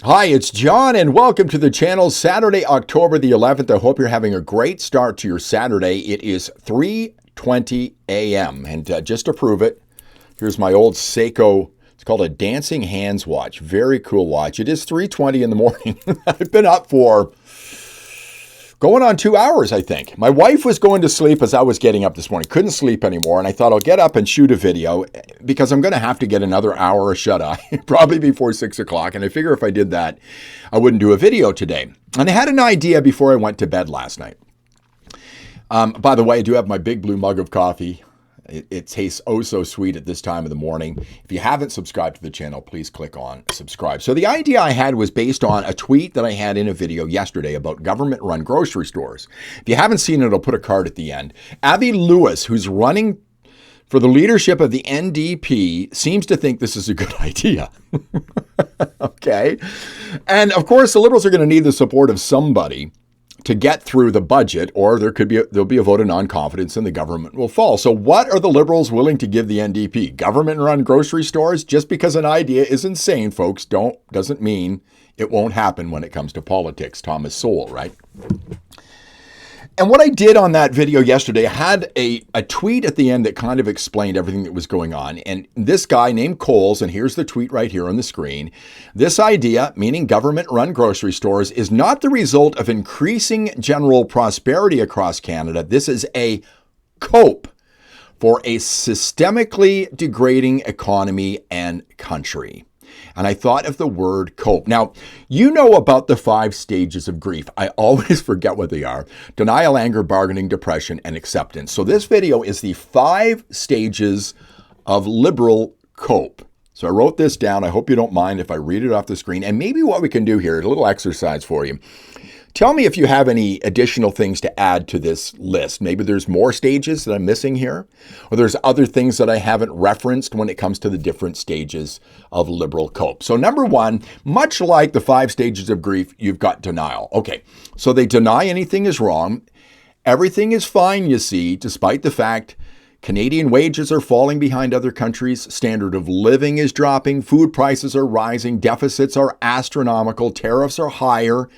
Hi, it's John, and welcome to the channel. Saturday, October the 11th. I hope you're having a great start to your Saturday. It is 3:20 a.m. And just to prove it, here's my old Seiko. It's called a Dancing Hands watch. Very cool watch. It is 3:20 in the morning. I've been up for going on 2 hours, I think. My wife was going to sleep as I was getting up this morning. Couldn't sleep anymore, and I thought I'll get up and shoot a video because I'm going to have to get another hour of shut-eye, probably before 6 o'clock, and I figure if I did that, I wouldn't do a video today. And I had an idea before I went to bed last night. By the way, I do have my big blue mug of coffee. It tastes oh so sweet at this time of the morning. If you haven't subscribed to the channel, please click on subscribe. So the idea I had was based on a tweet that I had in a video yesterday about government-run grocery stores. If you haven't seen it, I'll put a card at the end. Avi Lewis, who's running for the leadership of the NDP, seems to think this is a good idea. Okay. And of course, the Liberals are going to need the support of somebody to get through the budget, or there'll be a vote of non-confidence and the government will fall. So what are the Liberals willing to give the NDP? Government-run grocery stores? Just because an idea is insane, folks, doesn't mean it won't happen when it comes to politics. Thomas Sowell, right? And what I did on that video yesterday, I had a tweet at the end that kind of explained everything that was going on. And this guy named Coles, and here's the tweet right here on the screen. This idea, meaning government-run grocery stores, is not the result of increasing general prosperity across Canada. This is a cope for a systemically degrading economy and country. And I thought of the word cope. Now, you know about the 5 stages of grief. I always forget what they are. Denial, anger, bargaining, depression, and acceptance. So this video is the 5 stages of liberal cope. So I wrote this down. I hope you don't mind if I read it off the screen. And maybe what we can do here, a little exercise for you. Tell me if you have any additional things to add to this list. Maybe there's more stages that I'm missing here, or there's other things that I haven't referenced when it comes to the different stages of liberal cope. So number 1, much like the 5 stages of grief, you've got denial. Okay, so they deny anything is wrong. Everything is fine, you see, despite the fact Canadian wages are falling behind other countries, standard of living is dropping, food prices are rising, deficits are astronomical, tariffs are higher,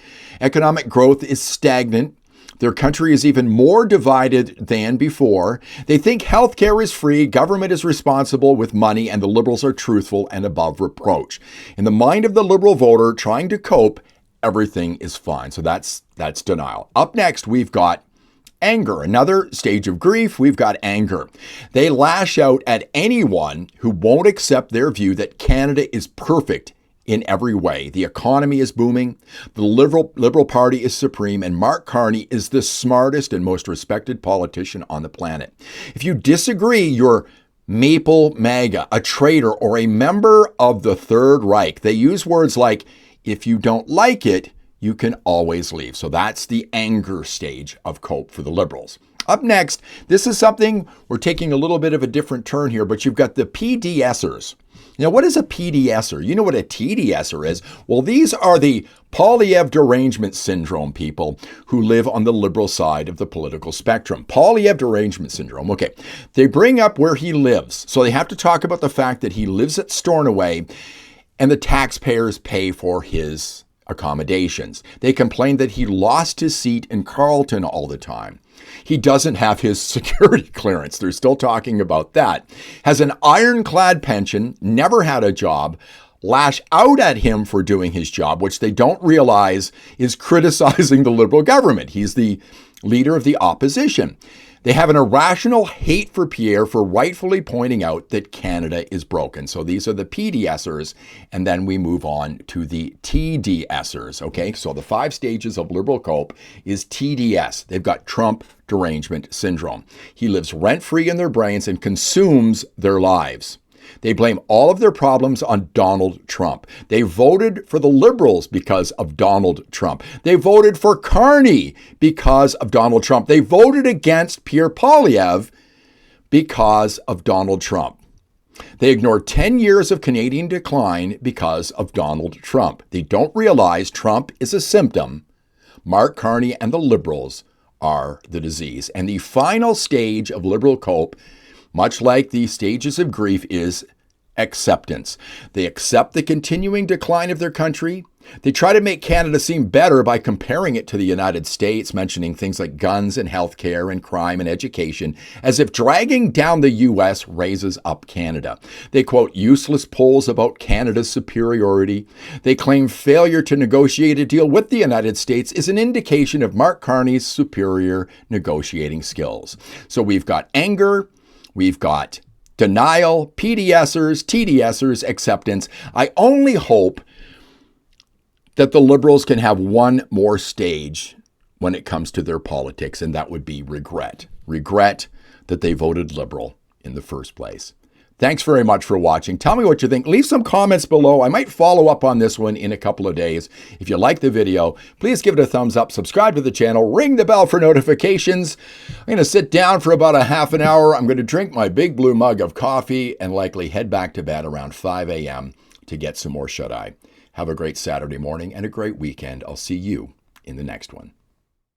economic growth is stagnant. Their country is even more divided than before. They think healthcare is free, government is responsible with money, and the Liberals are truthful and above reproach. In the mind of the Liberal voter trying to cope, everything is fine. So that's denial. Up next, we've got anger, another stage of grief. We've got anger. They lash out at anyone who won't accept their view that Canada is perfect in every way. The economy is booming. The Liberal Party is supreme, and Mark Carney is the smartest and most respected politician on the planet. If you disagree, you're Maple MAGA, a traitor, or a member of the Third Reich. They use words like, if you don't like it, you can always leave. So that's the anger stage of cope for the Liberals. Up next, this is something we're taking a little bit of a different turn here, but you've got the PDSers. Now, what is a PDSer? You know what a TDSer is? Well, these are the Polyev derangement syndrome people who live on the liberal side of the political spectrum. Polyev derangement syndrome. Okay, they bring up where he lives. So they have to talk about the fact that he lives at Stornoway and the taxpayers pay for his accommodations. They complain that he lost his seat in Carleton all the time. He doesn't have his security clearance. They're still talking about that. Has an ironclad pension, never had a job, lash out at him for doing his job, which they don't realize is criticizing the Liberal government. He's the leader of the opposition. They have an irrational hate for Pierre for rightfully pointing out that Canada is broken. So these are the PDSers, and then we move on to the TDSers. Okay, so the 5 stages of liberal cope is TDS. They've got Trump derangement syndrome. He lives rent-free in their brains and consumes their lives. They blame all of their problems on Donald Trump. They voted for the Liberals because of Donald Trump. They voted for Carney because of Donald Trump. They voted against Pierre Poilievre because of Donald Trump. They ignore 10 years of Canadian decline because of Donald Trump. They don't realize Trump is a symptom. Mark Carney and the Liberals are the disease. And the final stage of liberal cope, much like the stages of grief, is acceptance. They accept the continuing decline of their country. They try to make Canada seem better by comparing it to the United States, mentioning things like guns and healthcare and crime and education, as if dragging down the U.S. raises up Canada. They quote useless polls about Canada's superiority. They claim failure to negotiate a deal with the United States is an indication of Mark Carney's superior negotiating skills. So we've got anger, we've got denial, PDSers, TDSers, acceptance. I only hope that the Liberals can have one more stage when it comes to their politics, and that would be regret. Regret that they voted Liberal in the first place. Thanks very much for watching. Tell me what you think. Leave some comments below. I might follow up on this one in a couple of days. If you like the video, please give it a thumbs up, subscribe to the channel, ring the bell for notifications. I'm going to sit down for about a half an hour. I'm going to drink my big blue mug of coffee and likely head back to bed around 5 a.m. to get some more shut-eye. Have a great Saturday morning and a great weekend. I'll see you in the next one.